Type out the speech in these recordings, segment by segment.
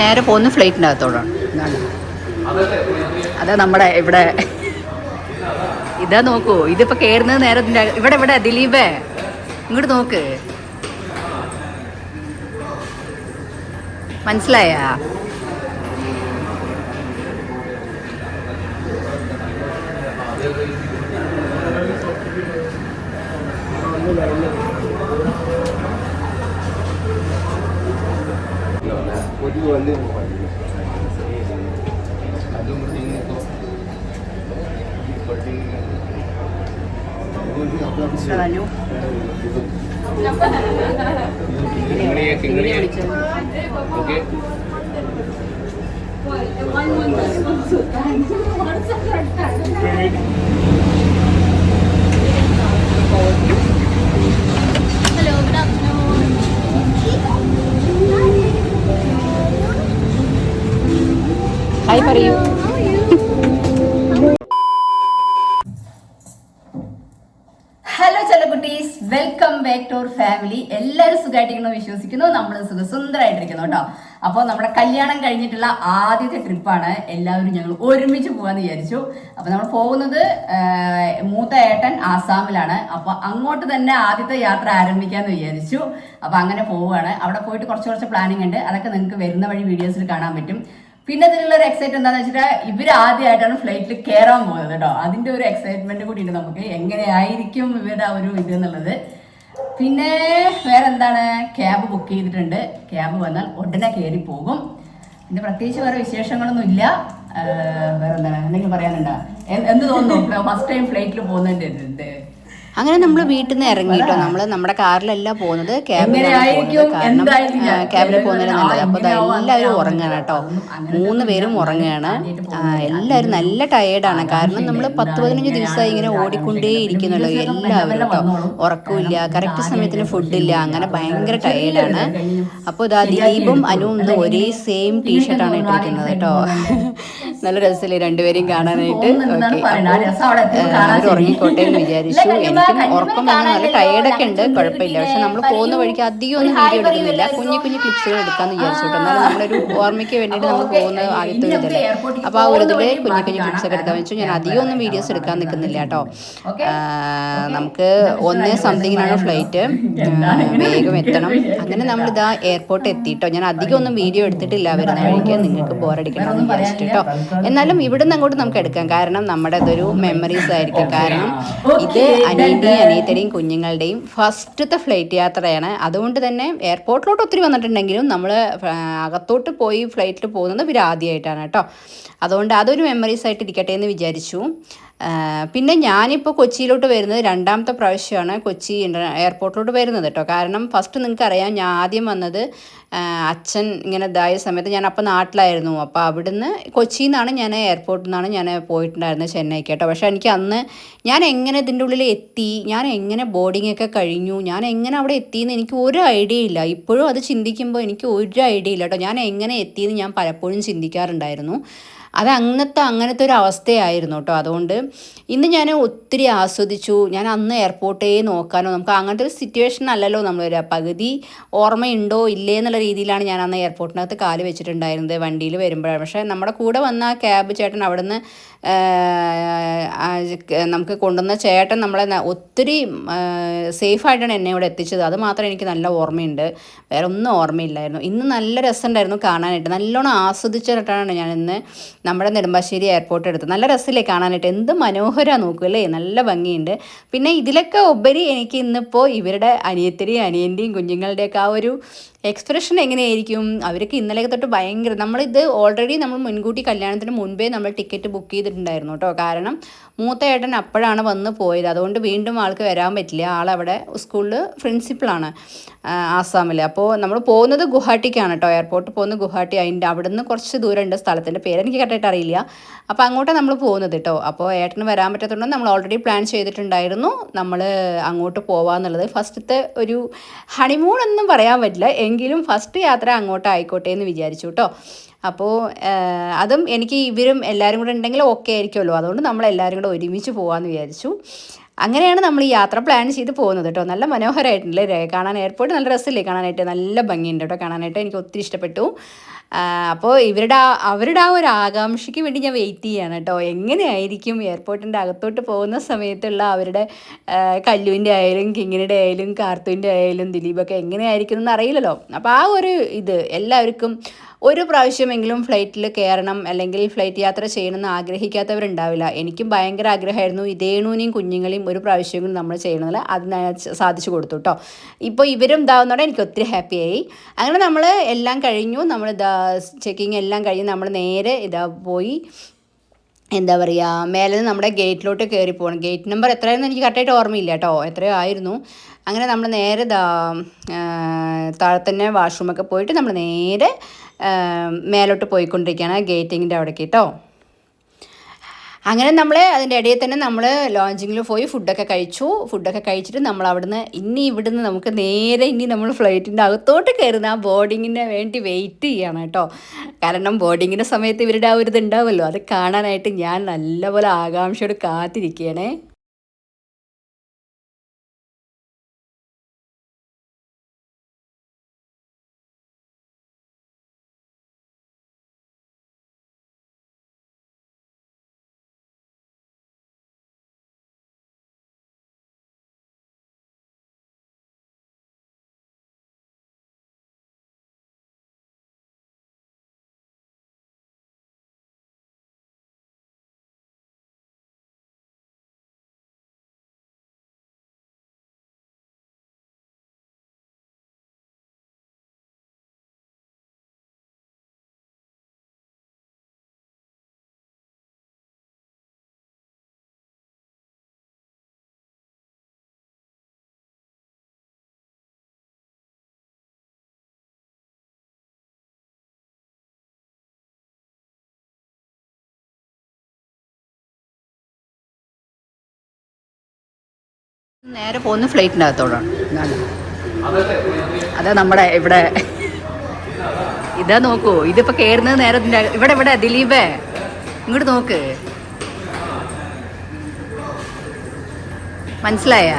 നേരെ പോകുന്ന ഫ്ലൈറ്റിൻ്റെ അകത്തോടാണ്. അതാ നമ്മുടെ ഇവിടെ ഇതാ നോക്കൂ, ഇതിപ്പോൾ കയറുന്നത് നേരെ ഇവിടെ ദിലീപേ ഇങ്ങോട്ട് നോക്ക്, മനസ്സിലായാ? ഹായ് പറയൂ. ഹലോ ചെല്ലക്കുട്ടീസ്, welcome back to our family. എല്ലാവരും സുഖമായിട്ടിരിക്കുന്നു വിശ്വസിക്കുന്നു. നമ്മൾ സുന്ദരമായിട്ടിരിക്കുന്നു കേട്ടോ. അപ്പോൾ നമ്മുടെ കല്യാണം കഴിഞ്ഞിട്ടുള്ള ആദ്യത്തെ ട്രിപ്പാണ്. എല്ലാവരും ഞങ്ങൾ ഒരുമിച്ച് പോകാമെന്ന് വിചാരിച്ചു. അപ്പോൾ നമ്മൾ പോകുന്നത് മൂത്ത ഏട്ടൻ ആസാമിലാണ്. അപ്പോൾ അങ്ങോട്ട് തന്നെ ആദ്യത്തെ യാത്ര ആരംഭിക്കാമെന്ന് വിചാരിച്ചു. അപ്പോൾ അങ്ങനെ പോവുകയാണ്. അവിടെ പോയിട്ട് കുറച്ച് പ്ലാനിങ് ഉണ്ട്. അതൊക്കെ നിങ്ങൾക്ക് വരുന്ന വഴി വീഡിയോസിൽ കാണാൻ പറ്റും. പിന്നെ ഇതിലുള്ള ഒരു എക്സൈറ്റ് എന്താണെന്ന് വെച്ചിട്ട് ഇവർ ആദ്യമായിട്ടാണ് ഫ്ലൈറ്റിൽ കയറാൻ പോകുന്നത് കേട്ടോ. അതിൻ്റെ ഒരു എക്സൈറ്റ്മെന്റ് കൂടി ഉണ്ട് നമുക്ക്, എങ്ങനെയായിരിക്കും ഇവരുടെ ഒരു ഇത് എന്നുള്ളത്. പിന്നെ വേറെ എന്താണ്, ക്യാബ് ബുക്ക് ചെയ്തിട്ടുണ്ട്. ക്യാബ് വന്നാൽ ഉടനെ കയറി പോകും. പിന്നെ പ്രത്യേകിച്ച് വേറെ വിശേഷങ്ങളൊന്നും ഇല്ല. വേറെ എന്താണ്, എന്തെങ്കിലും പറയാനുണ്ടോ? എന്ത് തോന്നുന്നു ഫസ്റ്റ് ടൈം ഫ്ലൈറ്റിൽ പോകുന്നതിൻ്റെ? അങ്ങനെ നമ്മൾ വീട്ടിൽ നിന്ന് ഇറങ്ങിയിട്ടോ. നമ്മൾ നമ്മുടെ കാറിലല്ല പോകുന്നത്, ക്യാബിലാണ് പോകുന്നത്. കാരണം ക്യാബിൽ പോകുന്നതിന് നല്ലത്. അപ്പോൾ എല്ലാവരും ഉറങ്ങുകയാണ് കേട്ടോ. 3 പേരും ഉറങ്ങുകയാണ്. എല്ലാവരും നല്ല ടയേർഡാണ്. കാരണം നമ്മൾ 10-15 ദിവസമായി ഇങ്ങനെ ഓടിക്കൊണ്ടേ ഇരിക്കുന്നുള്ളൂ എല്ലാവരും കേട്ടോ. ഉറക്കമില്ല, കറക്റ്റ് സമയത്തിന് ഫുഡില്ല, അങ്ങനെ ഭയങ്കര ടയേർഡാണ്. അപ്പോൾ ഇതാ ദിലീപും അനുവും ഒരേ സെയിം ടീഷർട്ടാണ് ഇട്ടിരിക്കുന്നത് കേട്ടോ. നല്ല രസമില്ലേ രണ്ടുപേരെയും കാണാനായിട്ട്. അവർ ഉറങ്ങിക്കോട്ടെ എന്ന് വിചാരിച്ചു. ഉറക്കം വന്ന് നല്ല ടയേർഡൊക്കെ ഉണ്ട്, കുഴപ്പമില്ല. പക്ഷെ നമ്മൾ പോകുന്ന വഴിക്ക് അധികം ഒന്നും വീഡിയോ എടുക്കുന്നില്ല, കുഞ്ഞു ക്ലിപ്സുകൾ എടുക്കാമെന്ന് വിചാരിച്ചു കേട്ടോ. എന്നാലും നമ്മളൊരു ഓർമ്മയ്ക്ക് വേണ്ടിയിട്ട് നമ്മൾ പോകുന്ന ആദ്യത്തെ ഒരു ഇതല്ലേ. അപ്പോൾ ആ ഒരു ഇതിൽ കുഞ്ഞു ക്ലിപ്സ് ഒക്കെ എടുക്കാൻ വെച്ചു. ഞാൻ അധികം ഒന്നും വീഡിയോസ് എടുക്കാൻ നിൽക്കുന്നില്ല കേട്ടോ. നമുക്ക് 1 സംതിങ്ങിനാണ് ഫ്ലൈറ്റ്, വേഗം എത്തണം. അങ്ങനെ നമ്മളിതാ എയർപോർട്ട് എത്തിയിട്ടോ. ഞാൻ അധികം ഒന്നും വീഡിയോ എടുത്തിട്ടില്ല വരുന്ന വഴിക്ക്, നിങ്ങൾക്ക് ബോറടിക്കണം എന്ന് വിചാരിച്ചിട്ട് കേട്ടോ. എന്നാലും ഇവിടുന്ന് അങ്ങോട്ട് നമുക്ക് എടുക്കാം, കാരണം നമ്മുടെ ഇതൊരു മെമ്മറീസ് ആയിരിക്കും. കാരണം ഇത് അനിയത്തിയുടെയും കുഞ്ഞുങ്ങളുടെയും ഫസ്റ്റത്തെ ഫ്ലൈറ്റ് യാത്രയാണ്. അതുകൊണ്ട് തന്നെ എയർപോർട്ടിലോട്ട് ഒത്തിരി വന്നിട്ടുണ്ടെങ്കിലും നമ്മൾ അകത്തോട്ട് പോയി ഫ്ലൈറ്റിൽ പോകുന്നത് ഇവർ ആദ്യമായിട്ടാണ് കേട്ടോ. അതുകൊണ്ട് അതൊരു മെമ്മറീസ് ആയിട്ട് ഇരിക്കട്ടെ എന്ന് വിചാരിച്ചു. പിന്നെ ഞാനിപ്പോൾ കൊച്ചിയിലോട്ട് വരുന്നത് 2ാമത്തെ പ്രാവശ്യമാണ് കൊച്ചി എയർപോർട്ടിലോട്ട് വരുന്നത് കേട്ടോ. കാരണം ഫസ്റ്റ് നിങ്ങൾക്കറിയാം, ഞാൻ ആദ്യം വന്നത് അച്ഛൻ ഇങ്ങനെ ഇതായ സമയത്ത് ഞാൻ അപ്പോൾ നാട്ടിലായിരുന്നു. അപ്പോൾ അവിടുന്ന് കൊച്ചിയിൽ നിന്നാണ് ഞാൻ എയർപോർട്ടിൽ നിന്നാണ് ഞാൻ പോയിട്ടുണ്ടായിരുന്നത് ചെന്നൈക്ക് കേട്ടോ. പക്ഷേ എനിക്ക് അന്ന് ഞാൻ എങ്ങനെ ഇതിൻ്റെ ഉള്ളിൽ എത്തി, ഞാൻ എങ്ങനെ ബോർഡിംഗ് ഒക്കെ കഴിഞ്ഞു, ഞാൻ എങ്ങനെ അവിടെ എത്തിയെന്ന് എനിക്ക് ഒരു ഐഡിയ ഇല്ല. ഇപ്പോഴും അത് ചിന്തിക്കുമ്പോൾ എനിക്ക് ഒരു ഐഡിയ ഇല്ല കേട്ടോ. ഞാൻ എങ്ങനെ എത്തിയെന്ന് ഞാൻ പലപ്പോഴും ചിന്തിക്കാറുണ്ടായിരുന്നു. അത് അങ്ങനത്തെ ഒരു അവസ്ഥയായിരുന്നു കേട്ടോ. അതുകൊണ്ട് ഇന്ന് ഞാൻ ഒത്തിരി ആസ്വദിച്ചു. ഞാൻ അന്ന് എയർപോർട്ടേ നോക്കാനോ, നമുക്ക് അങ്ങനത്തെ ഒരു സിറ്റുവേഷൻ അല്ലല്ലോ നമ്മൾ വരിക. പകുതി ഓർമ്മയുണ്ടോ ഇല്ലേ എന്നുള്ള രീതിയിലാണ് ഞാൻ അന്ന് എയർപോർട്ടിനകത്ത് കാല് വെച്ചിട്ടുണ്ടായിരുന്നത് വണ്ടിയിൽ വരുമ്പോഴാണ്. പക്ഷേ നമ്മുടെ കൂടെ വന്ന ക്യാബ് ചേട്ടൻ അവിടുന്ന് നമുക്ക് കൊണ്ടുവന്ന ചേട്ടൻ നമ്മളെ ഒത്തിരി സേഫായിട്ടാണ് എന്നെ ഇവിടെ എത്തിച്ചത്. അത് മാത്രം എനിക്ക് നല്ല ഓർമ്മയുണ്ട്, വേറെ ഒന്നും ഓർമ്മയില്ലായിരുന്നു. ഇന്ന് നല്ല രസമുണ്ടായിരുന്നു കാണാനായിട്ട്. നല്ലോണം ആസ്വദിച്ചിട്ടാണ് ഞാൻ ഇന്ന് നമ്മുടെ നെടുമ്പാശ്ശേരി എയർപോർട്ട് എടുത്തത്. നല്ല രസമില്ലേ കാണാനായിട്ട്, എന്ത് മനോഹരമാണ് നോക്കുമല്ലേ, നല്ല ഭംഗിയുണ്ട്. പിന്നെ ഇതിലൊക്കെ ഉപരി എനിക്ക് ഇന്നിപ്പോൾ ഇവരുടെ അനിയൻ്റെയും കുഞ്ഞുങ്ങളുടെയൊക്കെ ആ ഒരു എക്സ്പ്രഷൻ എങ്ങനെയായിരിക്കും. അവർക്ക് ഇന്നലെ തൊട്ട് ഭയങ്കര, നമ്മളിത് ഓൾറെഡി നമ്മൾ മുൻകൂട്ടി കല്യാണത്തിന് മുൻപേ നമ്മൾ ടിക്കറ്റ് ബുക്ക് ചെയ്തിട്ടുണ്ടായിരുന്നു കേട്ടോ. കാരണം മൂത്ത ഏട്ടൻ അപ്പോഴാണ് വന്ന് പോയത്. അതുകൊണ്ട് വീണ്ടും ആൾക്ക് വരാൻ പറ്റില്ല. ആളവിടെ സ്കൂളിൽ പ്രിൻസിപ്പളാണ് ആസാമിൽ. അപ്പോൾ നമ്മൾ പോകുന്നത് ഗുവാഹട്ടിക്കാണ് കേട്ടോ. എയർപോർട്ട് പോകുന്നത് ഗുവാഹട്ടി. അവിടുന്ന് കുറച്ച് ദൂരമുണ്ട്, സ്ഥലത്തിൻ്റെ പേര് എനിക്ക് കറക്റ്റായിട്ട് അറിയില്ല. അപ്പോൾ അങ്ങോട്ടാണ് നമ്മൾ പോകുന്നത് കേട്ടോ. അപ്പോൾ ഏട്ടന് വരാൻ പറ്റാത്തതുകൊണ്ട് നമ്മൾ ഓൾറെഡി പ്ലാൻ ചെയ്തിട്ടുണ്ടായിരുന്നു നമ്മൾ അങ്ങോട്ട് പോകാമെന്നുള്ളത്. ഫസ്റ്റത്തെ ഒരു ഹണിമൂൺ ഒന്നും പറയാൻ പറ്റില്ല, എങ്കിലും ഫസ്റ്റ് യാത്ര അങ്ങോട്ട് ആയിക്കോട്ടെ എന്ന് വിചാരിച്ചു കേട്ടോ. അപ്പോൾ അതും എനിക്ക് ഇവരും എല്ലാവരും കൂടെ ഉണ്ടെങ്കിൽ ഓക്കെ ആയിരിക്കുമല്ലോ. അതുകൊണ്ട് നമ്മളെല്ലാവരും കൂടെ ഒരുമിച്ച് പോകാമെന്ന് വിചാരിച്ചു. അങ്ങനെയാണ് നമ്മൾ ഈ യാത്ര പ്ലാൻ ചെയ്ത് പോകുന്നത് കേട്ടോ. നല്ല മനോഹരമായിട്ടുണ്ടല്ലേ കാണാൻ, എയർപോർട്ട് നല്ല രസമില്ലേ കാണാനായിട്ട്, നല്ല ഭംഗിയുണ്ട് കേട്ടോ കാണാനായിട്ട്, എനിക്ക് ഒത്തിരി ഇഷ്ടപ്പെട്ടു. അപ്പോൾ അവരുടെ ആ ഒരു ആകാംക്ഷയ്ക്ക് വേണ്ടി ഞാൻ വെയിറ്റ് ചെയ്യാണ് കേട്ടോ. എങ്ങനെയായിരിക്കും എയർപോർട്ടിൻ്റെ അകത്തോട്ട് പോകുന്ന സമയത്തുള്ള അവരുടെ കല്ലുവിൻ്റെ ആയാലും കിങ്ങിണിയുടെ ആയാലും കാർത്തുവിൻ്റെ ആയാലും ദിലീപൊക്കെ എങ്ങനെയായിരിക്കും എന്ന് അറിയില്ലല്ലോ. അപ്പോൾ ആ ഒരു ഇത് എല്ലാവർക്കും ഒരു പ്രാവശ്യമെങ്കിലും ഫ്ലൈറ്റിൽ കയറണം അല്ലെങ്കിൽ ഫ്ലൈറ്റ് യാത്ര ചെയ്യണമെന്ന് ആഗ്രഹിക്കാത്തവരുണ്ടാവില്ല. എനിക്കും ഭയങ്കര ആഗ്രഹമായിരുന്നു ഇതേണൂനെയും കുഞ്ഞുങ്ങളെയും ഒരു പ്രാവശ്യമെങ്കിലും നമ്മൾ ചെയ്യണമെന്നില്ല. അതിന് സാധിച്ചു കൊടുത്തു കേട്ടോ. ഇപ്പോൾ ഇവരും ഇതാവുന്നതോടെ എനിക്ക് ഒത്തിരി ഹാപ്പിയായി. അങ്ങനെ നമ്മൾ എല്ലാം കഴിഞ്ഞു, നമ്മൾ ചെക്കിങ് എല്ലാം കഴിഞ്ഞ് നമ്മൾ നേരെ പോയി എന്താ പറയുക, മേലെ നിന്ന് നമ്മുടെ ഗേറ്റിലോട്ട് കയറി പോകണം. ഗേറ്റ് നമ്പർ എത്രയായിരുന്നു എനിക്ക് കറക്റ്റായിട്ട് ഓർമ്മയില്ല കേട്ടോ, എത്രയോ ആയിരുന്നു. അങ്ങനെ നമ്മൾ നേരെ താഴെ തന്നെ വാഷ്റൂമൊക്കെ പോയിട്ട് നമ്മൾ നേരെ മേലോട്ട് പോയിക്കൊണ്ടിരിക്കുകയാണ് ഗേറ്റിങ്ങിൻ്റെ അവിടേക്ക് കേട്ടോ. അങ്ങനെ നമ്മൾ അതിൻ്റെ ഇടയിൽ തന്നെ നമ്മൾ ലോഞ്ചിങ്ങിൽ പോയി ഫുഡൊക്കെ കഴിച്ചിട്ട് നമ്മൾ അവിടുന്ന് ഇവിടുന്ന് നമുക്ക് നേരെ നമ്മൾ ഫ്ലൈറ്റിൻ്റെ അകത്തോട്ട് കയറുന്ന ആ ബോർഡിങ്ങിന് വേണ്ടി വെയിറ്റ് ചെയ്യണം കേട്ടോ. കാരണം ബോർഡിങ്ങിൻ്റെ സമയത്ത് ഇവരുടെ ആ ഒരു ഇതുണ്ടാവുമല്ലോ, അത് കാണാനായിട്ട് ഞാൻ നല്ലപോലെ ആകാംക്ഷയോട് കാത്തിരിക്കുകയാണേ. നേരെ പോകുന്ന ഫ്ലൈറ്റിൻ്റെ അകത്തോടാണ്. അതാ നമ്മുടെ ഇവിടെ ഇതാ നോക്കൂ, ഇതിപ്പോൾ കയറുന്നത് നേരെ ഇവിടെ ദിലീപേ ഇങ്ങോട്ട് നോക്ക്, മനസ്സിലായ?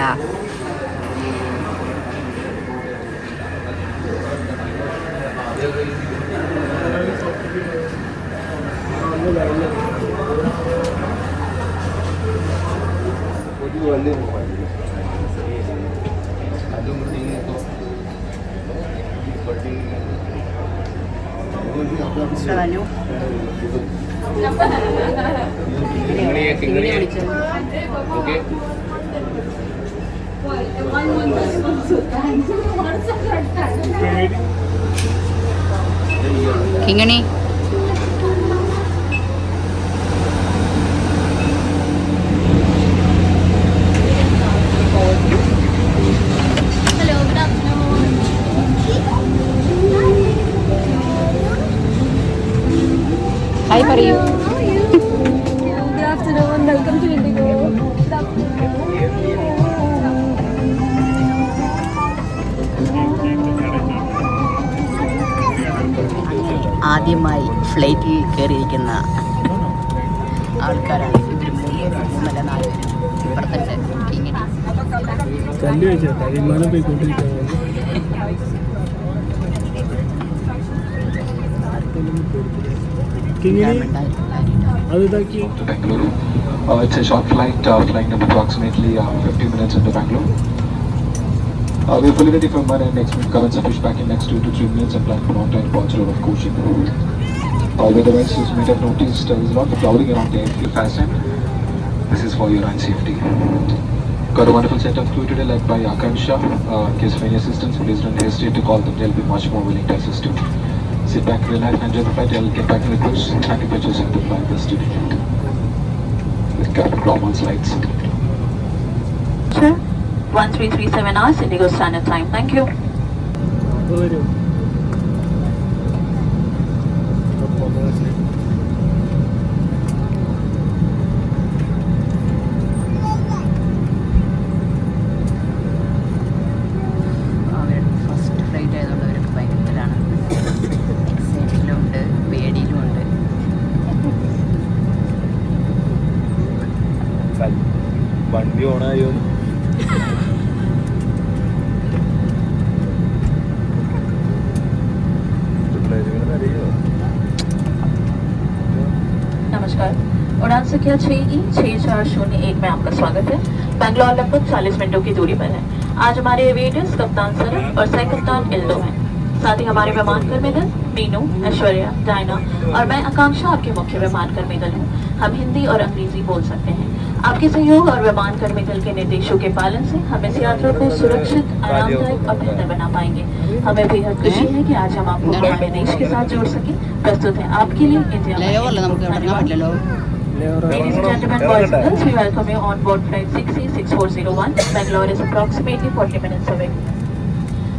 കിങ്ങണി ഹായ് പറയൂ. ആദ്യമായി ഫ്ലൈറ്റിൽ കയറിയിരിക്കുന്ന ആൾക്കാരാണ് ഇവർ, മൂന്നല്ല 4 പേര്. ഇപ്പുറത്തെ Kingini It's a short flight, flying at approximately 50 minutes into Bangalore. We're fully ready for Mumbai and next week. Current fish back in next 2 to 3 minutes and plan for on-time departure of Cochin. Weather devices may have noticed there is a lot of clouding around the airfield fast end. This is for your own safety. Got a wonderful setup crew today led by Akansha. In case of any assistance, please don't hesitate to call them. They'll be much more willing to assist you. Sit back, relax, and enjoy the flight. I'll get back to the cruise. Thank you for choosing to fly this today. With cabin normal slides. Sir, 1337 hours Indigo Standard Time. Thank you. First flight ആയതുകൊണ്ട് അവരൊക്കെ ഭയങ്കരമാണ് എക്സൈറ്റിലുണ്ട്, പേടിയിലുമുണ്ട്. വണ്ടി नमस्कार, उड़ान संख्या 6E6401 में आपका स्वागत है। बैंगलोर लगभग 40 मिनटों की दूरी पर है। आज हमारे एविएटर्स कप्तान सरन और सह कप्तान इल्दो हैं। साथ ही हमारे विमान कर्मी दल मीनू, ऐश्वर्या, डायना और मैं आकांक्षा आपके मुख्य विमान कर्मी दल हूँ। हम हिंदी और अंग्रेजी बोल सकते हैं। आपके सहयोग और विमान कर्मी दल के निर्देशों के पालन से हम इस यात्रा को सुरक्षित, आरामदायक और बेहतर बना पाएंगे। हमें बेहद खुशी है कि आज हम आपको अपने देश के साथ जोड़ सके। प्रस्तुत है आपके लिए India. Ladies and gentlemen, boys and girls, we welcome you on board flight 6E6401. Bangalore is approximately 40 minutes away.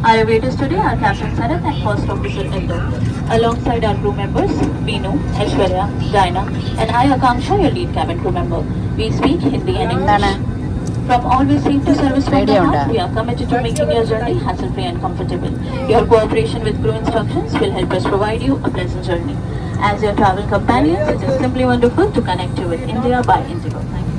Our aviators today are Captain Sarath and First Officer Indo. Alongside our crew members, Meenu, Aishwarya, Diana, and I, Akanksha, your lead cabin crew member. We speak Hindi and English. From always safe to service from the heart, we are committed to making your journey hassle-free and comfortable. Your cooperation with crew instructions will help us provide you a pleasant journey. As your travel companions, it is simply wonderful to connect you with India by Indigo. Thank you.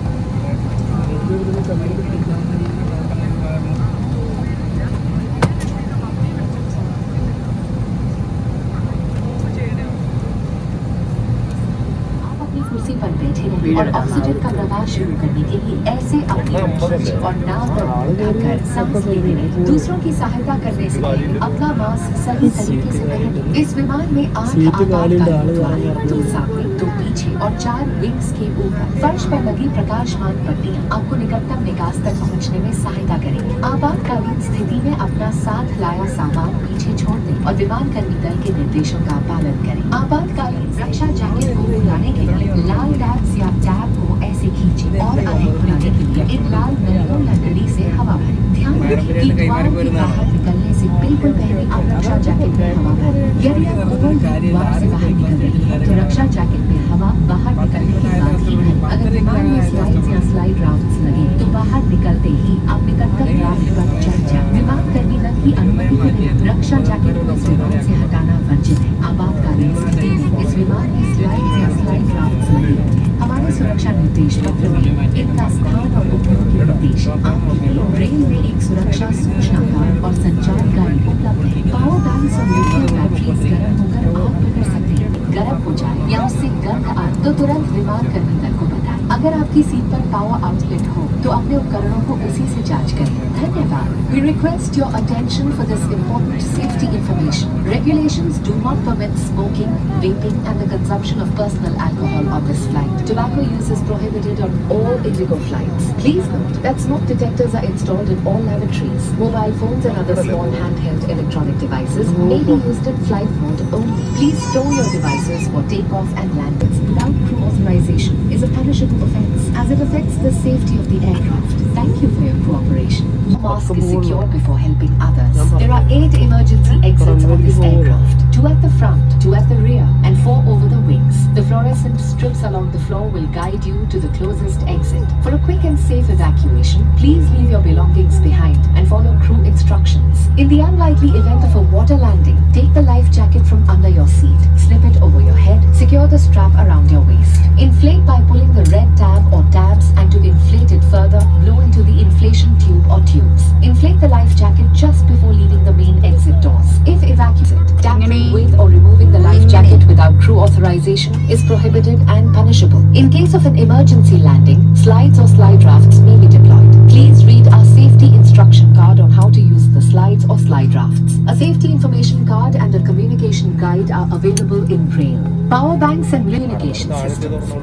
कुर्सी पर बैठे रहें और oxygen का प्रवाह शुरू करने के लिए ऐसे अपनी मुट्ठी और नाक पर उठाकर सांस लेते रहें। दूसरों की सहायता करने से पहले अपना मास्क सही तरीके से पहनें। इस विमान में 8 आपातकालीन द्वार, 2 सामने, 2 पीछे और 4 विंग्स के ऊपर फर्श पर लगी प्रकाशमान पट्टियां आपको निकटतम निकास तक पहुंचने में सहायता करेंगी। आपातकालीन स्थिति में अपना साथ लाया सामान पीछे छोड़ दें और विमान कर्मी दल के निर्देशों का पालन करें। आपातकालीन रक्षा जैकेट को खुलाने के लिए लाल टैब्स या टैब को ऐसे खींचें और आगे खुलाने के लिए इन लाल नलियों या नली से हवा भरें। ध्यान रखें कि द्वार के बाहर निकलने से बिल्कुल पहले आप रक्षा जैकेट में हवा भरें। यदि आप ओवरहीट द्वार से बाहर निकल रही हैं तो रक्षा जैकेट में हवा बाहर निकलने के बाद ही भरें। अगर विमान में स्लाइड्स या स्लाइड राफ्ट्स लगे तो बाहर निकलते ही आप निकटतम राफ्ट पर चढ़ जाएं। विमान कर्मी दल की अनुमति के बिना रक्षा जैकेट को इस विमान से हटाना वर्जित है। आपातकालीन स्थिति में इस विमान में स्लाइड्स या स्लाइड राफ्ट्स लगे होंगे। हमारे सुरक्षा निर्देश पत्र में इनका स्थान और उपयोग के निर्देश आपके लिए। रेल में एक सुरक्षा सूचना कार्ड और संचार गाइड उपलब्ध है। पावर बैंक्स और लिथियम बैटरीज गर्म होकर आग पकड़ सकते हैं। गर्म हो जाए या उससे गंध आए तो तुरंत विमान कर्मी दल को बताएं। अगर आपकी सीट पर पावर आउटलेट हो तो अपने उपकरणों को उसी से जांच करें। धन्यवाद। We request your attention for this important safety information. Regulations do not permit smoking, vaping, and the consumption of personal alcohol on this flight. Tobacco use is prohibited on all Indigo flights. Please note that smoke detectors are installed in all lavatories. Mobile phones and other small handheld electronic devices may be used in flight mode only. Please store your devices for takeoff and landings without crew authorization is a punishable offense as it affects the safety of the aircraft. Thank you for your cooperation. The mask is secured before helping others. There are 8 emergency exits on this aircraft. 2 at the front, 2 at the rear, and 4 over the wings. The fluorescent strips along the floor will guide you to the closest exit. For a quick and safe evacuation, please leave your belongings behind and follow crew instructions. In the unlikely event of a water landing, take the life jacket from under your seat, slip it over your head, secure the strap around your waist. Inflate by pulling the red tab or tabs, and to inflate it further, blow into the inflation tube or tubes. Inflate the life jacket just before leaving the main exit doors. If evacuated, tampering with or removing the life jacket without crew authorization is prohibited and punishable. In case of an emergency landing, slides or slide rafts may be deployed. Please read our safety instruction card on how to use the slides or slide rafts. A safety information card and a communication guide are available in Braille. Power banks and communication systems.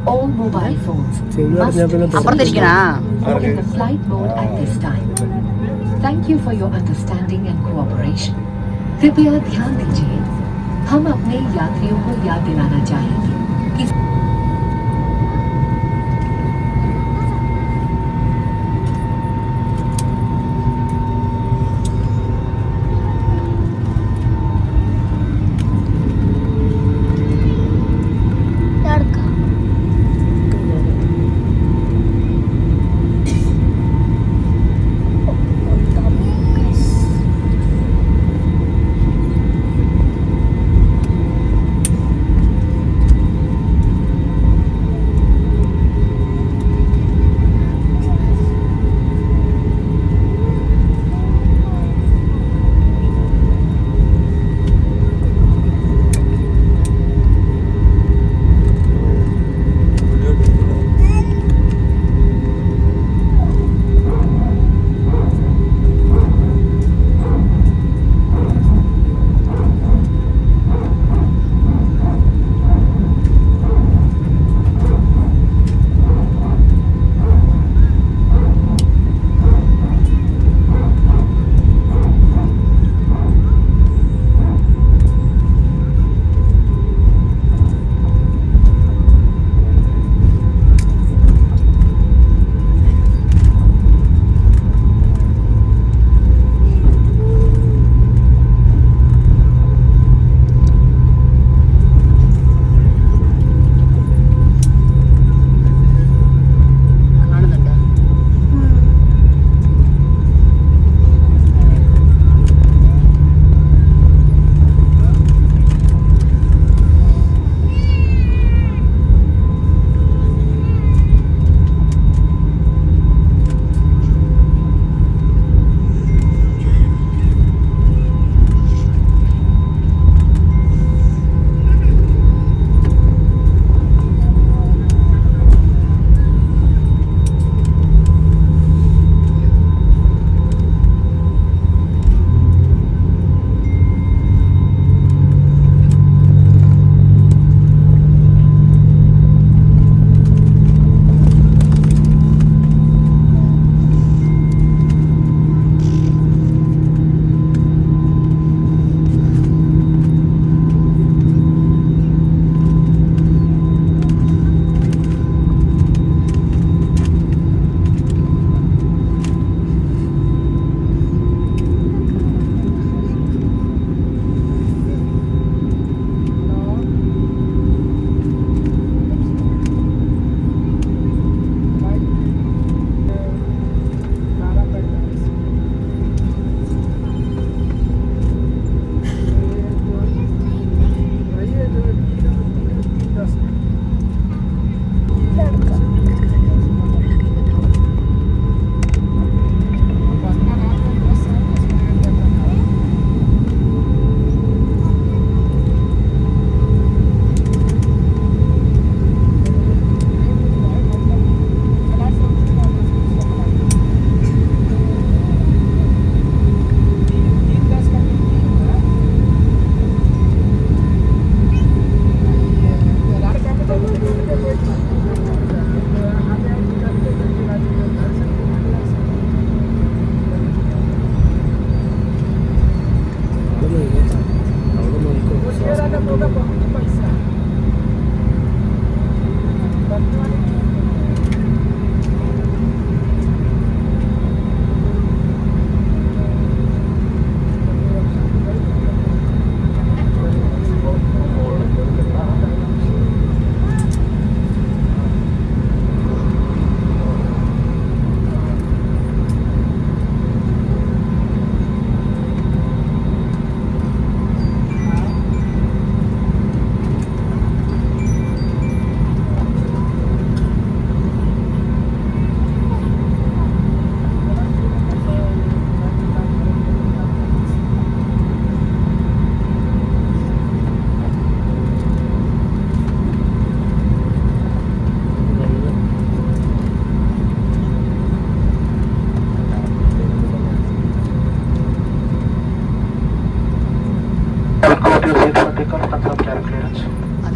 All mobile phones must be switched off or in the flight mode at this time. Thank you for your understanding and cooperation. कृपया ध्यान दीजिए, हम अपने यात्रियों को याद दिलाना चाहेंगे कि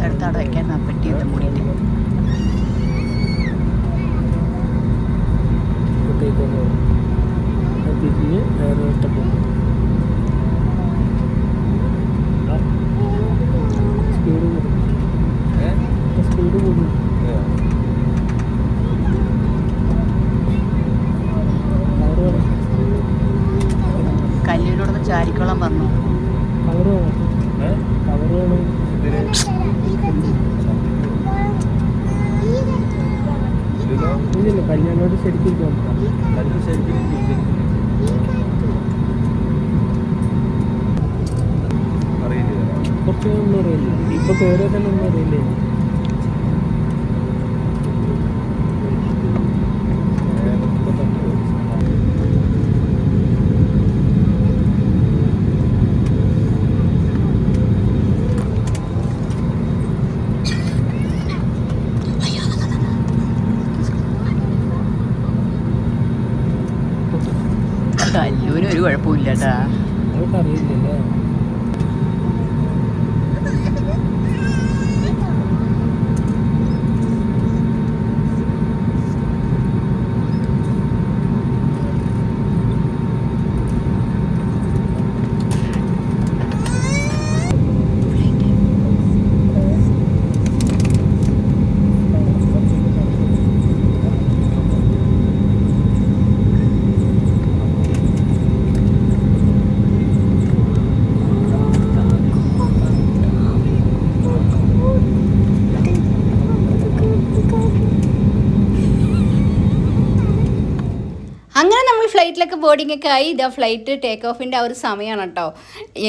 എടുത്ത് അവിടെ വയ്ക്കാൻ പെട്ടിയിട്ട് മൂടിയിട്ട്. കല്ലിനോടൊന്ന് ചാരിക്കോളം പറഞ്ഞു. കല്യാണോട് ശരിക്കും കുറച്ചൊന്നും അറിയില്ല. ഇപ്പൊ കയറിയ തന്നെ ഒന്നും അറിയില്ലേ. കല്ലൂന് ഒരു കുഴപ്പമില്ല കേട്ടാ. അവർക്ക് അറിയില്ലല്ലേ. അങ്ങനെ നമ്മൾ ഫ്ലൈറ്റിലൊക്കെ ബോർഡിംഗ് ഒക്കെ ആയി. ഇതാ ഫ്ലൈറ്റ് ടേക്ക് ഓഫിൻ്റെ ആ ഒരു സമയമാണ് കേട്ടോ.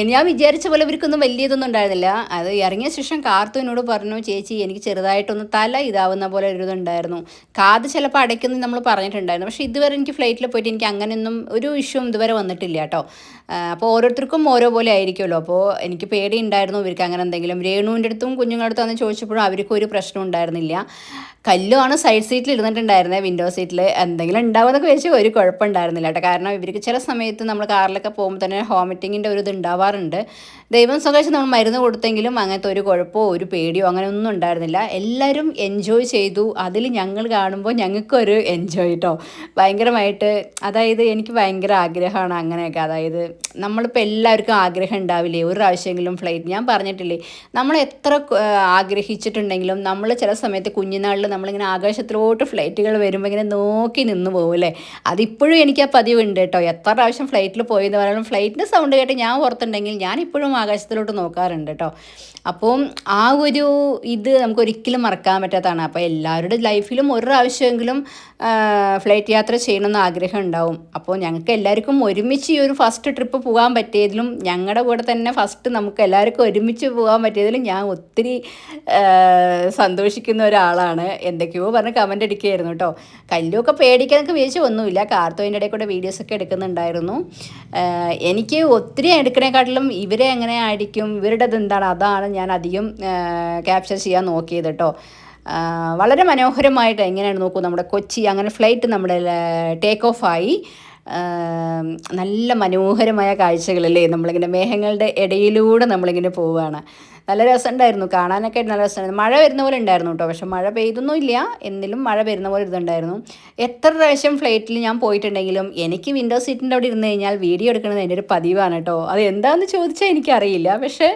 ഞാൻ വിചാരിച്ച പോലെ ഇവർക്കൊന്നും വലിയതൊന്നും ഉണ്ടായിരുന്നില്ല. അത് ഇറങ്ങിയ ശേഷം കാർത്തു എന്നോട് പറഞ്ഞു, ചേച്ചി എനിക്ക് ചെറുതായിട്ടൊന്ന് തല ഇതാവുന്ന പോലെ ഒരു ഇതുണ്ടായിരുന്നു, കാത് ചിലപ്പോൾ അടയ്ക്കുന്നു നമ്മൾ പറഞ്ഞിട്ടുണ്ടായിരുന്നു. പക്ഷേ ഇതുവരെ എനിക്ക് ഫ്ലൈറ്റിൽ പോയിട്ട് എനിക്ക് അങ്ങനെയൊന്നും ഒരു ഇഷ്യൂവും ഇതുവരെ വന്നിട്ടില്ല കേട്ടോ. അപ്പോൾ ഓരോരുത്തർക്കും ഓരോ പോലെ ആയിരിക്കുമല്ലോ. അപ്പോൾ എനിക്ക് പേടി ഉണ്ടായിരുന്നു ഇവർക്ക് അങ്ങനെ എന്തെങ്കിലും. രേണുവിൻ്റെ അടുത്തും കുഞ്ഞുങ്ങളുടെ അടുത്തും അന്ന് ചോദിച്ചപ്പോഴും അവർക്കും ഒരു പ്രശ്നം ഉണ്ടായിരുന്നില്ല. കല്ലുമാണ് സൈഡ് സീറ്റിൽ ഇരുന്നിട്ടുണ്ടായിരുന്നത്, വിൻഡോ സീറ്റിൽ. എന്തെങ്കിലും ഉണ്ടാവുമെന്നൊക്കെ വെച്ച് ഒരു കുഴപ്പമുണ്ടായിരുന്നില്ല കേട്ടോ. കാരണം ഇവർക്ക് ചില സമയത്ത് നമ്മൾ കാറിലൊക്കെ പോകുമ്പോൾ തന്നെ വോമിറ്റിങ്ങിൻ്റെ ഒരു ഇത് ഉണ്ടാവാറുണ്ട്. ദൈവം സ്വകാശം നമ്മൾ മരുന്ന് കൊടുത്തെങ്കിലും അങ്ങനത്തെ ഒരു കുഴപ്പമോ ഒരു പേടിയോ അങ്ങനെ ഒന്നും ഉണ്ടായിരുന്നില്ല. എല്ലാവരും എൻജോയ് ചെയ്തു. അതിൽ ഞങ്ങൾ കാണുമ്പോൾ ഞങ്ങൾക്കൊരു എൻജോയ് കേട്ടോ, ഭയങ്കരമായിട്ട്. അതായത് എനിക്ക് ഭയങ്കര ആഗ്രഹമാണ് അങ്ങനെയൊക്കെ. അതായത് നമ്മളിപ്പോൾ എല്ലാവർക്കും ആഗ്രഹം ഉണ്ടാവില്ലേ ഒരു പ്രാവശ്യമെങ്കിലും ഫ്ലൈറ്റ്. ഞാൻ പറഞ്ഞിട്ടില്ലേ, നമ്മൾ എത്ര ആഗ്രഹിച്ചിട്ടുണ്ടെങ്കിലും നമ്മൾ ചില സമയത്ത് കുഞ്ഞുനാളിൽ നമ്മളിങ്ങനെ ആകാശത്തിലോട്ട് ഫ്ലൈറ്റുകൾ വരുമ്പോൾ ഇങ്ങനെ നോക്കി നിന്ന് പോകും അല്ലേ. അതിപ്പോഴും എനിക്ക് ആ പതിവുണ്ട് കേട്ടോ. എത്ര പ്രാവശ്യം ഫ്ലൈറ്റിൽ പോയെന്ന് പറയാനും ഫ്ലൈറ്റിൻ്റെ സൗണ്ട് കേട്ട് ഞാൻ ഓർത്തുണ്ടെങ്കിൽ ഞാൻ ഇപ്പോഴും ആകാശത്തിലോട്ട് നോക്കാറുണ്ട് കേട്ടോ. അപ്പോൾ ആ ഒരു ഇത് നമുക്ക് ഒരിക്കലും മറക്കാൻ പറ്റാത്തതാണ്. അപ്പോൾ എല്ലാവരുടെ ലൈഫിലും ഒരു പ്രാവശ്യമെങ്കിലും ഫ്ലൈറ്റ് യാത്ര ചെയ്യണമെന്ന് ആഗ്രഹം ഉണ്ടാവും. അപ്പോൾ ഞങ്ങൾക്ക് എല്ലാവർക്കും ഒരുമിച്ച് ഈ ഒരു ഫസ്റ്റ് ട്രിപ്പ് പോകാൻ പറ്റിയതിലും ഞങ്ങളുടെ കൂടെ തന്നെ ഫസ്റ്റ് നമുക്ക് എല്ലാവർക്കും ഒരുമിച്ച് പോകാൻ പറ്റിയതിലും ഞാൻ ഒത്തിരി സന്തോഷിക്കുന്ന ഒരാളാണ്. എന്തൊക്കെയോ പറഞ്ഞ് കമൻ്റ് അടിക്കുകയായിരുന്നു കേട്ടോ. കല്ലൊക്കെ പേടിക്കാനൊക്കെ വിചാരിച്ച് ഒന്നുമില്ല. കാർത്തോയിൻ്റെ ഇടയിൽ കൂടെ വീഡിയോസൊക്കെ എടുക്കുന്നുണ്ടായിരുന്നു. എനിക്ക് ഒത്തിരി എടുക്കണേക്കാട്ടിലും ഇവരെ എങ്ങനെ ആയിരിക്കും, ഇവരുടെ എന്താണ്, അതാണ് ഞാൻ അധികം ക്യാപ്ചർ ചെയ്യാൻ നോക്കിയത് കേട്ടോ. വളരെ മനോഹരമായിട്ട് എങ്ങനെയാണ് നോക്കൂ, നമ്മുടെ കൊച്ചി അങ്ങനെ ഫ്ലൈറ്റ് നമ്മുടെ ടേക്ക് ഓഫായി. നല്ല മനോഹരമായ കാഴ്ചകളല്ലേ, നമ്മളിങ്ങനെ മേഘങ്ങളുടെ ഇടയിലൂടെ നമ്മളിങ്ങനെ പോവുകയാണ്. നല്ല രസമുണ്ടായിരുന്നു കാണാനൊക്കെ, നല്ല രസമായിരുന്നു. മഴ വരുന്ന പോലെ ഉണ്ടായിരുന്നു കേട്ടോ, പക്ഷെ മഴ പെയ്തൊന്നും ഇല്ല, എന്നിലും മഴ വരുന്ന പോലെ ഇതുണ്ടായിരുന്നു. എത്ര പ്രാവശ്യം ഫ്ലൈറ്റിൽ ഞാൻ പോയിട്ടുണ്ടെങ്കിലും എനിക്ക് വിൻഡോ സീറ്റിൻ്റെ അവിടെ ഇരുന്ന് കഴിഞ്ഞാൽ വീഡിയോ എടുക്കുന്നത് എൻ്റെ ഒരു പതിവാണ് കേട്ടോ. അത് എന്താണെന്ന് ചോദിച്ചാൽ എനിക്കറിയില്ല, പക്ഷേ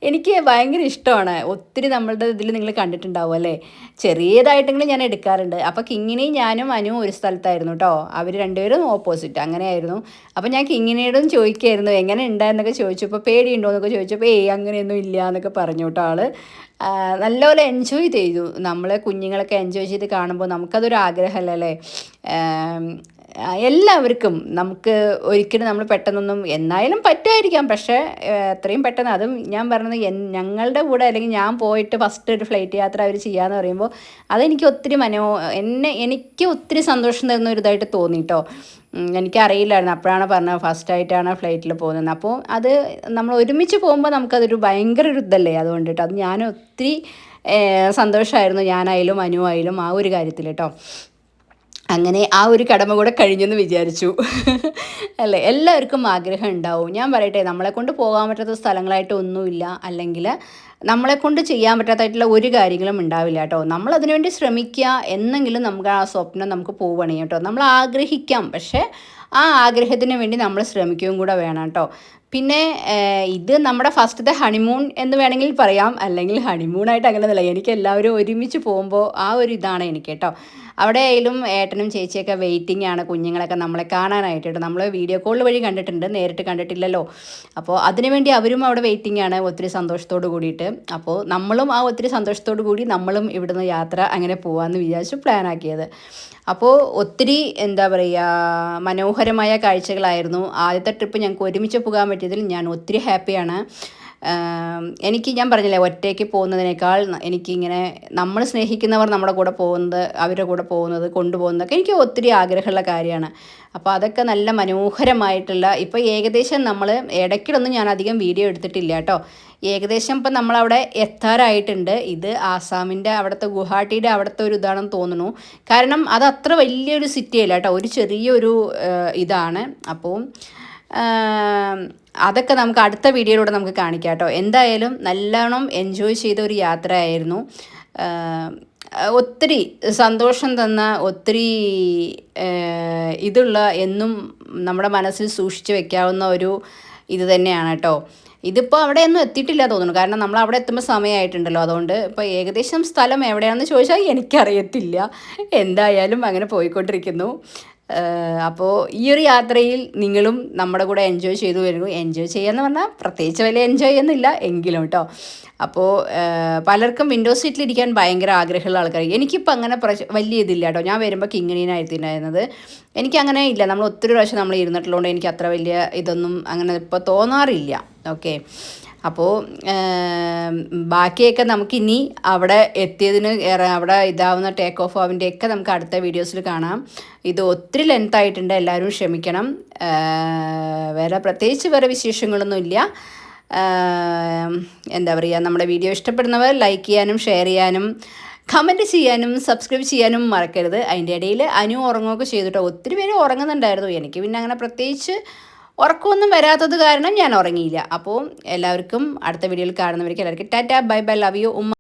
എനിക്ക് ഭയങ്കര ഇഷ്ടമാണ്. ഒത്തിരി നമ്മളുടെ ഇതിൽ നിങ്ങൾ കണ്ടിട്ടുണ്ടാവും അല്ലേ, ചെറിയതായിട്ടെങ്കിലും ഞാൻ എടുക്കാറുണ്ട്. അപ്പോൾ കിങ്ങിനെയും ഞാനും അനുവും ഒരു സ്ഥലത്തായിരുന്നു കേട്ടോ, അവർ രണ്ടുപേരും ഓപ്പോസിറ്റ് അങ്ങനെയായിരുന്നു. അപ്പോൾ ഞാൻ കിങ്ങിനോടും ചോദിക്കുമായിരുന്നു എങ്ങനെ ഉണ്ടായെന്നൊക്കെ ചോദിച്ചപ്പോൾ, പേടിയുണ്ടോ എന്നൊക്കെ ചോദിച്ചപ്പോൾ അങ്ങനെയൊന്നും ഇല്ല എന്നൊക്കെ പറഞ്ഞു കേട്ടോ. ആൾ നല്ലപോലെ എൻജോയ് ചെയ്തു. നമ്മളെ കുഞ്ഞുങ്ങളൊക്കെ എൻജോയ് ചെയ്ത് കാണുമ്പോൾ നമുക്കതൊരു ആഗ്രഹമല്ലേ. എല്ലാവർക്കും നമുക്ക് ഒരിക്കലും നമ്മൾ പെട്ടെന്നൊന്നും എന്നായാലും പറ്റുമായിരിക്കാം, പക്ഷേ എത്രയും പെട്ടെന്ന്, അതും ഞാൻ പറഞ്ഞത് ഞങ്ങളുടെ കൂടെ അല്ലെങ്കിൽ ഞാൻ പോയിട്ട് ഫസ്റ്റ് ഒരു ഫ്ലൈറ്റ് യാത്ര അവർ ചെയ്യാമെന്ന് പറയുമ്പോൾ അതെനിക്ക് ഒത്തിരി എനിക്ക് ഒത്തിരി സന്തോഷം തരുന്ന ഒരു ഇതായിട്ട് തോന്നി കേട്ടോ. എനിക്കറിയില്ലായിരുന്നു, അപ്പോഴാണ് പറഞ്ഞത് ഫസ്റ്റായിട്ടാണ് ഫ്ലൈറ്റിൽ പോകുന്നത്. അപ്പോൾ അത് നമ്മൾ ഒരുമിച്ച് പോകുമ്പോൾ നമുക്കതൊരു ഭയങ്കര ഒരു ഇതല്ലേ, അതുകൊണ്ടിട്ട് അത് ഞാൻ ഒത്തിരി സന്തോഷമായിരുന്നു, ഞാനായാലും അനുവായാലും ആ ഒരു കാര്യത്തിൽ കേട്ടോ. അങ്ങനെ ആ ഒരു കടമ കൂടെ കഴിഞ്ഞെന്ന് വിചാരിച്ചു അല്ലേ. എല്ലാവർക്കും ആഗ്രഹം ഉണ്ടാവും. ഞാൻ പറയട്ടെ, നമ്മളെ കൊണ്ട് പോകാൻ പറ്റാത്ത സ്ഥലങ്ങളായിട്ട് ഒന്നുമില്ല, അല്ലെങ്കിൽ നമ്മളെ കൊണ്ട് ചെയ്യാൻ പറ്റാത്തതായിട്ടുള്ള ഒരു കാര്യങ്ങളും ഉണ്ടാവില്ല കേട്ടോ. നമ്മൾ അതിനുവേണ്ടി ശ്രമിക്കുക, എന്നെങ്കിലും നമുക്ക് ആ സ്വപ്നം നമുക്ക് പോവുകയാണെങ്കിൽ കേട്ടോ. നമ്മൾ ആഗ്രഹിക്കാം, പക്ഷേ ആ ആഗ്രഹത്തിന് വേണ്ടി നമ്മൾ ശ്രമിക്കുകയും കൂടെ വേണം കേട്ടോ. പിന്നെ ഇത് നമ്മുടെ ഫസ്റ്റത്തെ ഹണിമൂൺ എന്ന് വേണമെങ്കിൽ പറയാം, അല്ലെങ്കിൽ ഹണിമൂണായിട്ട് അങ്ങനെയൊന്നുമില്ല. എനിക്ക് എല്ലാവരും ഒരുമിച്ച് പോകുമ്പോൾ ആ ഒരു ഇതാണ് എനിക്ക് കേട്ടോ. അവിടെ ആയാലും ഏട്ടനും ചേച്ചിയൊക്കെ വെയിറ്റിംഗ് ആണ്, കുഞ്ഞുങ്ങളൊക്കെ നമ്മളെ കാണാനായിട്ട് കേട്ടോ. നമ്മൾ വീഡിയോ കോൾ വഴി കണ്ടിട്ടുണ്ട്, നേരിട്ട് കണ്ടിട്ടില്ലല്ലോ. അപ്പോൾ അതിനുവേണ്ടി അവരും അവിടെ വെയിറ്റിംഗ് ആണ്, ഒത്തിരി സന്തോഷത്തോട് കൂടിയിട്ട്. അപ്പോൾ നമ്മളും ആ ഒത്തിരി സന്തോഷത്തോടു കൂടി നമ്മളും ഇവിടുന്ന് യാത്ര അങ്ങനെ പോകാമെന്ന് വിചാരിച്ചു പ്ലാൻ ആക്കിയത്. അപ്പോൾ ഒത്തിരി എന്താ പറയുക, മനോഹരമായ കാഴ്ചകളായിരുന്നു. ആദ്യത്തെ ട്രിപ്പ് ഞങ്ങൾക്ക് ഒരുമിച്ച് പോകാൻ പറ്റിയതിൽ ഞാൻ ഒത്തിരി ഹാപ്പിയാണ്. എനിക്ക് ഞാൻ പറഞ്ഞില്ലേ, ഒറ്റയ്ക്ക് പോകുന്നതിനേക്കാൾ എനിക്കിങ്ങനെ നമ്മൾ സ്നേഹിക്കുന്നവർ നമ്മുടെ കൂടെ പോകുന്നത്, അവരുടെ കൂടെ പോകുന്നത്, കൊണ്ടുപോകുന്നതൊക്കെ എനിക്ക് ഒത്തിരി ആഗ്രഹമുള്ള കാര്യമാണ്. അപ്പോൾ അതൊക്കെ നല്ല മനോഹരമായിട്ടുള്ള, ഇപ്പോൾ ഏകദേശം നമ്മൾ ഇടയ്ക്കിടൊന്നും ഞാൻ അധികം വീഡിയോ എടുത്തിട്ടില്ല കേട്ടോ. ഏകദേശം ഇപ്പം നമ്മളവിടെ എത്താറായിട്ടുണ്ട്. ഇത് ആസാമിൻ്റെ അവിടുത്തെ ഗുവാഹട്ടിയുടെ അവിടുത്തെ ഒരു ഇതാണെന്ന് തോന്നുന്നു. കാരണം അത് അത്ര വലിയൊരു സിറ്റി അല്ല കേട്ടോ, ഒരു ചെറിയൊരു ഇതാണ്. അപ്പോൾ അതൊക്കെ നമുക്ക് അടുത്ത വീഡിയോയിലൂടെ നമുക്ക് കാണിക്കാം കേട്ടോ. എന്തായാലും നല്ലോണം എൻജോയ് ചെയ്ത ഒരു യാത്രയായിരുന്നു. ഒത്തിരി സന്തോഷം തന്ന, ഒത്തിരി ഇതുള്ള, എന്നും നമ്മുടെ മനസ്സിൽ സൂക്ഷിച്ച് വെക്കാവുന്ന ഒരു ഇത് തന്നെയാണ് കേട്ടോ. ഇതിപ്പോൾ അവിടെയൊന്നും എത്തിയിട്ടില്ല തോന്നുന്നു, കാരണം നമ്മൾ അവിടെ എത്തുമ്പോൾ സമയമായിട്ടുണ്ടല്ലോ. അതുകൊണ്ട് ഇപ്പോൾ ഏകദേശം സ്ഥലം എവിടെയാണെന്ന് ചോദിച്ചാൽ എനിക്കറിയത്തില്ല. എന്തായാലും അങ്ങനെ പോയിക്കൊണ്ടിരിക്കുന്നു. അപ്പോൾ ഈ ഒരു യാത്രയിൽ നിങ്ങളും നമ്മുടെ കൂടെ എൻജോയ് ചെയ്തു വരുന്നു. എൻജോയ് ചെയ്യാന്ന് പറഞ്ഞാൽ പ്രത്യേകിച്ച് വലിയ എൻജോയ് ചെയ്യുന്നില്ല എങ്കിലും കേട്ടോ. അപ്പോൾ പലർക്കും വിൻഡോ സീറ്റിലിരിക്കാൻ ഭയങ്കര ആഗ്രഹമുള്ള ആൾക്കാർ. എനിക്കിപ്പോൾ അങ്ങനെ വലിയ ഇതില്ല കേട്ടോ. ഞാൻ വരുമ്പോൾ കിങ്ങിണീനായിരുന്നത്. എനിക്കങ്ങനെ ഇല്ല. നമ്മൾ ഒത്തിരി പ്രാവശ്യം നമ്മൾ ഇരുന്നിട്ടുള്ളതുകൊണ്ട് എനിക്ക് അത്ര വലിയ ഇതൊന്നും അങ്ങനെ ഇപ്പോൾ തോന്നാറില്ല. ഓക്കെ, അപ്പോൾ ബാക്കിയൊക്കെ നമുക്കിനി അവിടെ എത്തിയതിന് അവിടെ ഇതാവുന്ന ടേക്ക് ഓഫ് ആവിൻ്റെയൊക്കെ നമുക്ക് അടുത്ത വീഡിയോസിൽ കാണാം. ഇത് ഒത്തിരി ലെങ്ത് ആയിട്ടുണ്ട്, എല്ലാവരും ക്ഷമിക്കണം. പ്രത്യേകിച്ച് വേറെ വിശേഷങ്ങളൊന്നുമില്ല. എന്താ പറയുക, നമ്മുടെ വീഡിയോ ഇഷ്ടപ്പെടുന്നവർ ലൈക്ക് ചെയ്യാനും ഷെയർ ചെയ്യാനും കമൻറ്റ് ചെയ്യാനും സബ്സ്ക്രൈബ് ചെയ്യാനും മറക്കരുത്. അതിൻ്റെ ഇടയിൽ അനു ഉറങ്ങുകയൊക്കെ ചെയ്തിട്ടോ. ഒത്തിരി പേര് ഉറങ്ങുന്നുണ്ടായിരുന്നു. എനിക്ക് പിന്നെ അങ്ങനെ പ്രത്യേകിച്ച് ഉറക്കമൊന്നും വരാത്തത് കാരണം ഞാൻ ഉറങ്ങിയില്ല. അപ്പോൾ എല്ലാവർക്കും അടുത്ത വീഡിയോയിൽ കാണുന്നവർക്ക് എല്ലാവർക്കും Tata, bye bye, love you, ഉമ്മ.